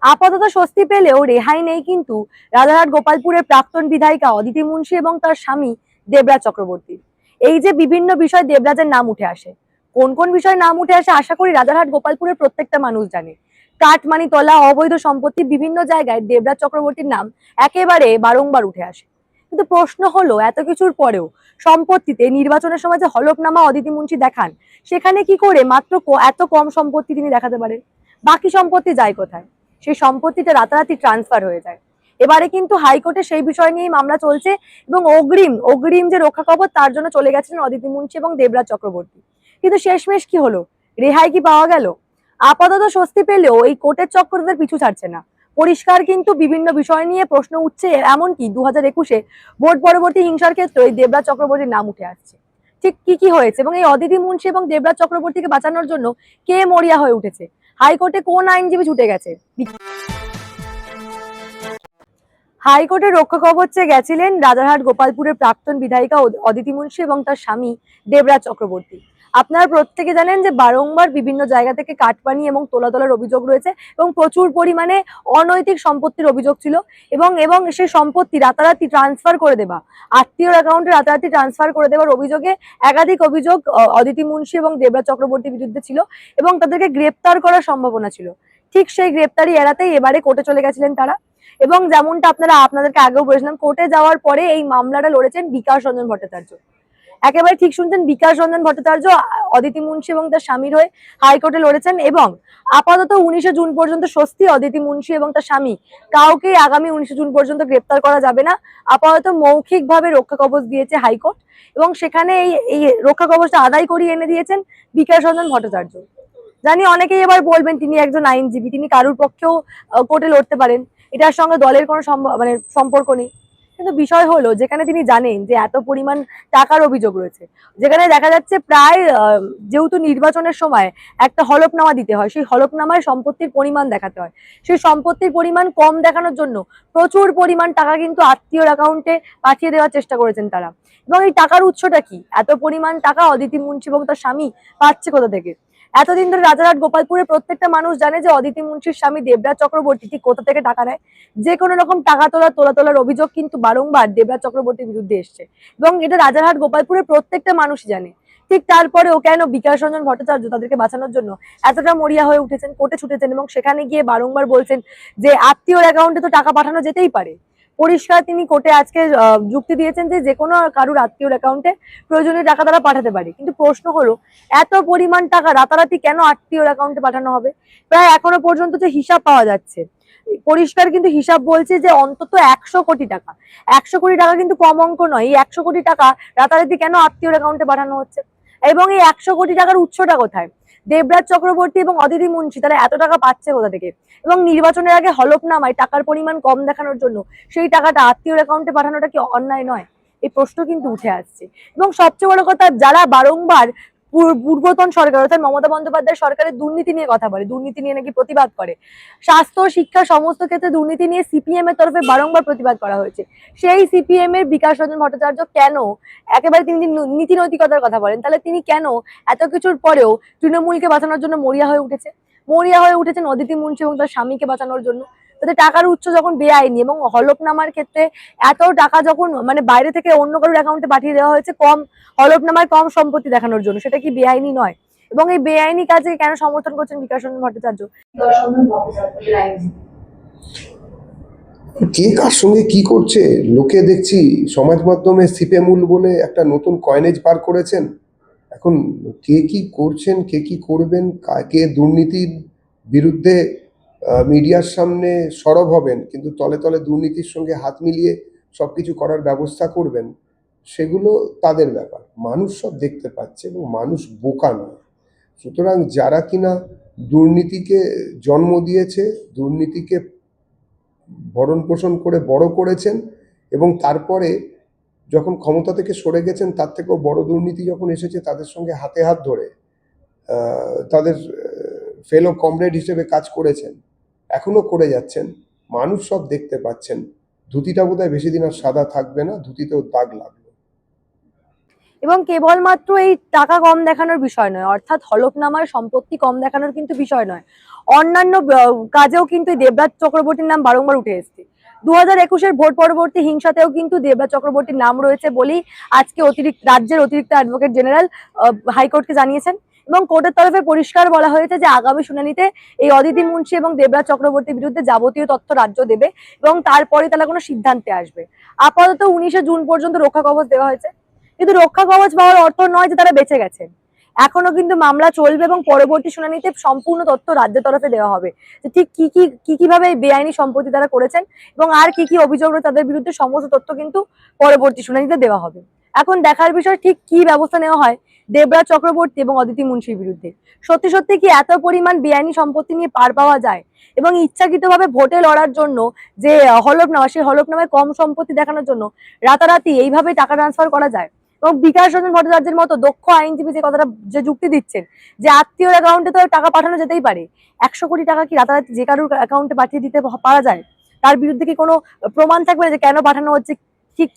আপাতত স্বস্তি পেলেও রেহাই নেই কিন্তু রাজারহাট গোপালপুরের প্রাক্তন বিধায়িকা অদিতি মুন্সি এবং তার স্বামী দেবরাজ চক্রবর্তী। এই যে বিভিন্ন বিষয় দেবরাজের নাম উঠে আসে, কোন কোন বিষয় নাম উঠে আসে আশা করি রাজারহাট গোপালপুরের প্রত্যেকটা মানুষ জানে। কাটমানি তোলা, অবৈধ সম্পত্তি, বিভিন্ন জায়গায় দেবরাজ চক্রবর্তীর নাম একেবারে বারংবার উঠে আসে। কিন্তু প্রশ্ন হলো এত কিছুর পরেও সম্পত্তিতে নির্বাচনের সময় যে হলফনামা অদিতি মুন্সি দেখান, সেখানে কি করে মাত্র এত কম সম্পত্তি তিনি দেখাতে পারেন? বাকি সম্পত্তি যায় কোথায়? সেই সম্পত্তিটা রাতারাতি ট্রান্সফার হয়ে যায়। এবারে কিন্তু হাইকোর্টে সেই বিষয় নিয়েই মামলা চলছে এবং অগ্রিম অগ্রিম যে রক্ষা কবচ তার জন্য চলে গেছিলেন অদিতি মুন্সি এবং দেবরাজ চক্রবর্তী। কিন্তু শেষমেশ কি হলো? রেহাই কি পাওয়া গেল? আপাতত স্বস্তি পেলেও এই কোর্টের চক্র তাদের পিছু ছাড়ছে না। পরিষ্কার কিন্তু বিভিন্ন বিষয় নিয়ে প্রশ্ন উঠছে, এমনকি 2021-এ ভোট পরবর্তী হিংসার ক্ষেত্রে এই দেবরাজ চক্রবর্তীর নাম উঠে আসছে। ঠিক কি কি হয়েছে এবং এই অদিতি মুন্সি এবং দেবরাজ চক্রবর্তীকে বাঁচানোর জন্য কে মরিয়া হয়ে উঠেছে? হাইকোর্টে কোন আইনজীবী ছুটে গেছে? হাইকোর্টের রক্ষা কবচে গেছিলেন রাজারহাট গোপালপুরের প্রাক্তন বিধায়িকা অদিতি মুন্সি এবং তার স্বামী দেবরাজ চক্রবর্তী। আপনারা প্রত্যেকে জানেন যে বারংবার বিভিন্ন জায়গা থেকে কাটপানি এবং তোলার অভিযোগ রয়েছে এবং প্রচুর পরিমাণে অনৈতিক সম্পত্তির অভিযোগ ছিল এবং এবং সেই সম্পত্তি রাতারাতি ট্রান্সফার করে দেওয়া, আত্মীয়র অ্যাকাউন্টে রাতারাতি ট্রান্সফার করে দেওয়ার অভিযোগে একাধিক অভিযোগ অদিতি মুন্সি এবং দেবরাজ চক্রবর্তীর বিরুদ্ধে ছিল এবং তাদেরকে গ্রেপ্তার করার সম্ভাবনা ছিল। ঠিক সেই গ্রেপ্তারি এড়াতেই এবারে কোর্টে চলে গেছিলেন তারা। এবং যেমনটা আপনাদেরকে আগেও বলেছিলাম, কোর্টে যাওয়ার পরে এই মামলাটা লড়েছেন বিকাশ রঞ্জন ভট্টাচার্য। একেবারে ঠিক শুনছেন, বিকাশ রঞ্জন ভট্টাচার্য অদিতি মুন্সি এবং তার স্বামীর হয়ে হাইকোর্টে লড়েছেন এবং আপাতত 19শে জুন পর্যন্ত স্বস্তি অদিতি মুন্সি এবং তার স্বামী কাউকে আগামী 19শে জুন পর্যন্ত গ্রেপ্তার করা যাবে না। আপাতত মৌখিকভাবে রক্ষা কবচ দিয়েছে হাইকোর্ট এবং সেখানে এই রক্ষা কবচটা আদায় করিয়ে এনে দিয়েছেন বিকাশ রঞ্জন ভট্টাচার্য। জানি অনেকেই এবার বলবেন তিনি একজন আইনজীবী, তিনি কারুর পক্ষেও কোর্টে লড়তে পারেন, এটার সঙ্গে দলের কোনো সম্পর্ক নেই। কিন্তু বিষয় হলো যেখানে তিনি জানেন যে এত পরিমাণ টাকার অভিযোগ রয়েছে, যেখানে দেখা যাচ্ছে প্রায় যেহেতু নির্বাচনের সময় একটা হলফনামা দিতে হয়, সেই হলফনামায় সম্পত্তির পরিমাণ দেখাতে হয়, সেই সম্পত্তির পরিমাণ কম দেখানোর জন্য প্রচুর পরিমাণ টাকা কিন্তু আত্মীয়র অ্যাকাউন্টে পাঠিয়ে দেওয়ার চেষ্টা করেছেন তারা। এবং এই টাকার উৎসটা কি? এত পরিমাণ টাকা অদিতি মুন্সি এবং তার স্বামী পাচ্ছে কোথা থেকে? এতদিন ধরে রাজারহাট গোপালপুরে প্রত্যেকটা মানুষ জানে যে অদিতি মুন্সির স্বামী দেবরাজ চক্রবর্তী ঠিক কোথা থেকে টাকা নেয়। যে কোনো রকম টাকা তোলার অভিযোগ কিন্তু বারংবার দেবরাজ চক্রবর্তীর বিরুদ্ধে এসছে এবং এটা রাজারহাট গোপালপুরের প্রত্যেকটা মানুষই জানে। ঠিক তারপরেও কেন বিকাশ রঞ্জন ভট্টাচার্য তাদেরকে বাঁচানোর জন্য এতটা মরিয়া হয়ে উঠেছেন, কোর্টে ছুটেছেন এবং সেখানে গিয়ে বারংবার বলছেন যে আত্মীয়র অ্যাকাউন্টে তো টাকা পাঠানো যেতেই পারে। পরিষ্কার তিনি কোর্টে আজকে যুক্তি দিয়েছেন যে যে কোনো কারুর আত্মীয়র অ্যাকাউন্টে প্রয়োজনীয় টাকা তারা পাঠাতে পারে। কিন্তু প্রশ্ন হলো এত পরিমাণ টাকা রাতারাতি কেন আত্মীয়র অ্যাকাউন্টে পাঠানো হবে? প্রায় এখনো পর্যন্ত যে হিসাব পাওয়া যাচ্ছে, পরিষ্কার কিন্তু হিসাব বলছে যে অন্তত 100 কোটি টাকা। 100 কোটি টাকা কিন্তু কম অঙ্ক নয়। এই 100 কোটি টাকা রাতারাতি কেন আত্মীয়র অ্যাকাউন্টে পাঠানো হচ্ছে এবং এই 100 কোটি টাকার উৎসটা কোথায়? দেবরাজ চক্রবর্তী এবং অদিতি মুন্সি তারা এত টাকা পাচ্ছে কোথা থেকে? এবং নির্বাচনের আগে হলফনামায় টাকার পরিমাণ কম দেখানোর জন্য সেই টাকাটা আত্মীয়র অ্যাকাউন্টে পাঠানোটা কি অন্যায় নয়? এই প্রশ্ন কিন্তু উঠে আসছে এবং সবচেয়ে বড় কথা, যারা বারংবার পূর্বতন সরকার অর্থাৎ মমতা বন্দ্যোপাধ্যায় সরকারের দুর্নীতি নিয়ে কথা বলে, দুর্নীতি নিয়ে নাকি প্রতিবাদ করে, স্বাস্থ্য শিক্ষা সমস্ত ক্ষেত্রে দুর্নীতি নিয়ে সিপিএম এর তরফে বারংবার প্রতিবাদ করা হয়েছে, সেই সিপিএম এর বিকাশ রঞ্জন ভট্টাচার্য কেন একেবারে তিনি নীতি নৈতিকতার কথা বলেন, তাহলে তিনি কেন এত কিছুর পরেও তৃণমূলকে বাঁচানোর জন্য মরিয়া হয়ে উঠেছেন অদিতি মুন্সি এবং তার স্বামীকে বাঁচানোর জন্য? তাদের টাকার উৎস যখন বেআইনি এবং হলফনামার ক্ষেত্রে এত টাকা যখন বাইরে থেকে অন্য কারোর অ্যাকাউন্টে পাঠিয়ে দেওয়া হয়েছে কম হলফনামায় কম সম্পত্তি দেখানোর জন্য, সেটা কি বেআইনি নয়? এবং এই বেআইনি কাজে কেন সমর্থন করছেন বিকাশ রঞ্জন ভট্টাচার্য? কে কার সঙ্গে কি করছে লোকে দেখছি সমাজ মাধ্যমে সিপেমুল বলে একটা নতুন কয়েনেজ বার করেছেন। এখন কে কি করছেন, কে কি করবেন, কে দুর্নীতির বিরুদ্ধে মিডিয়ার সামনে সরব হবেন কিন্তু তলে তলে দুর্নীতির সঙ্গে হাত মিলিয়ে সবকিছু করার ব্যবস্থা করবেন, সেগুলো তাদের ব্যাপার। মানুষ সব দেখতে পাচ্ছে এবং মানুষ বোকা নয়। সুতরাং যারা কিনা দুর্নীতিকে জন্ম দিয়েছে, দুর্নীতিকে ভরণ পোষণ করে বড় করেছেন এবং তারপরে যখন ক্ষমতা থেকে সরে গেছেন তার থেকেও বড় দুর্নীতি যখন এসেছে তাদের সঙ্গে হাতে হাত ধরে তাদের ফেলো কমরেড হিসেবে কাজ করেছেন, এখনো করে যাচ্ছেন। মানুষ সব দেখতে পাচ্ছেন। ধুতিটা বোধহয় বেশি দিন আর সাদা থাকবে না, ধুতিতেও দাগ লাগবে। এবং কেবলমাত্র এই টাকা কম দেখানোর বিষয় নয়, অর্থাৎ হলফনামার সম্পত্তি কম দেখানোর কিন্তু বিষয় নয়, অন্যান্য কাজেও কিন্তু এই দেবরাজ চক্রবর্তীর নাম বারংবার উঠে এসেছে। 2021-এর ভোট পরবর্তী হিংসাতেও কিন্তু দেবরাজ চক্রবর্তীর নাম রয়েছে বলেই আজকে রাজ্যের অতিরিক্ত অ্যাডভোকেট জেনারেল হাইকোর্টকে জানিয়েছেন, এবং কোর্টের তরফে পরিষ্কার বলা হয়েছে যে আগামী শুনানিতে এই অদিতি মুন্সি এবং দেবরাজ চক্রবর্তীর বিরুদ্ধে যাবতীয় তথ্য রাজ্য দেবে এবং তারপরে তারা কোনো সিদ্ধান্তে আসবে। আপাতত 19শে জুন পর্যন্ত রক্ষা কবচ দেওয়া হয়েছে, কিন্তু রক্ষা কবচ পাওয়ার অর্থ নয় যে তারা বেঁচে গেছেন। এখনো কিন্তু মামলা চলবে এবং পরবর্তী শুনানিতে সম্পূর্ণ তথ্য রাজ্যের তরফে দেওয়া হবে যে ঠিক কিভাবে এই বেআইনি সম্পত্তি তারা করেছেন এবং আর কি অভিযোগ রয়েছে তাদের বিরুদ্ধে, সমস্ত তথ্য কিন্তু পরবর্তী শুনানিতে দেওয়া হবে। এখন দেখার বিষয় ঠিক কি ব্যবস্থা নেওয়া হয় দেবরাজ চক্রবর্তী এবং অদিতি মুন্সির বিরুদ্ধে। সত্যি সত্যি কি এত পরিমাণ বেআইনি সম্পত্তি নিয়ে পার পাওয়া যায় এবং ইচ্ছাকৃতভাবে ভোটে লড়ার জন্য যে হলফনামা, সেই হলফনামায় কম সম্পত্তি দেখানোর জন্য রাতারাতি এইভাবে টাকা ট্রান্সফার করা যায়? এবং বিকাশ রঞ্জন ভট্টাচার্যের মতো দক্ষ আইনজীবী যে কথাটা যে যুক্তি দিচ্ছেন যে আত্মীয়র অ্যাকাউন্টে তো টাকা পাঠানো যেতেই পারে, 100 কোটি টাকা কি রাতারাতি যে কারোর অ্যাকাউন্টে পাঠিয়ে দিতে পারা যায়? তার বিরুদ্ধে কি কোনো প্রমাণ থাকবে না যে কেন পাঠানো হচ্ছে,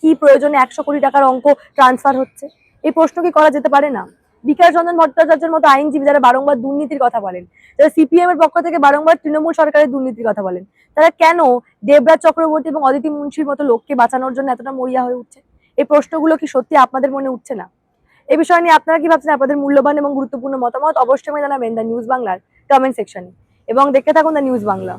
কি প্রয়োজনে 100 কোটি টাকার অঙ্ক ট্রান্সফার হচ্ছে? এই প্রশ্ন কি করা যেতে পারে না? বিকাশ রঞ্জন ভট্টাচার্যের মতো আইনজীবী যারা বারংবার দুর্নীতির কথা বলেন, যারা সিপিএম এর পক্ষ থেকে বারংবার তৃণমূল সরকারের দুর্নীতির কথা বলেন, তারা কেন দেবরাজ চক্রবর্তী এবং অদিতি মুন্সির মতো লোককে বাঁচানোর জন্য এতটা মরিয়া হয়ে উঠছে? এই প্রশ্নগুলো কি সত্যি আপনাদের মনে উঠছে না? এই বিষয় নিয়ে আপনারা কি ভাবছেন? আপনাদের মূল্যবান এবং গুরুত্বপূর্ণ মতামত অবশ্যই জানাবেন দ্য নিউজ বাংলার কমেন্ট সেকশনে, এবং দেখতে থাকুন দ্য নিউজ বাংলা।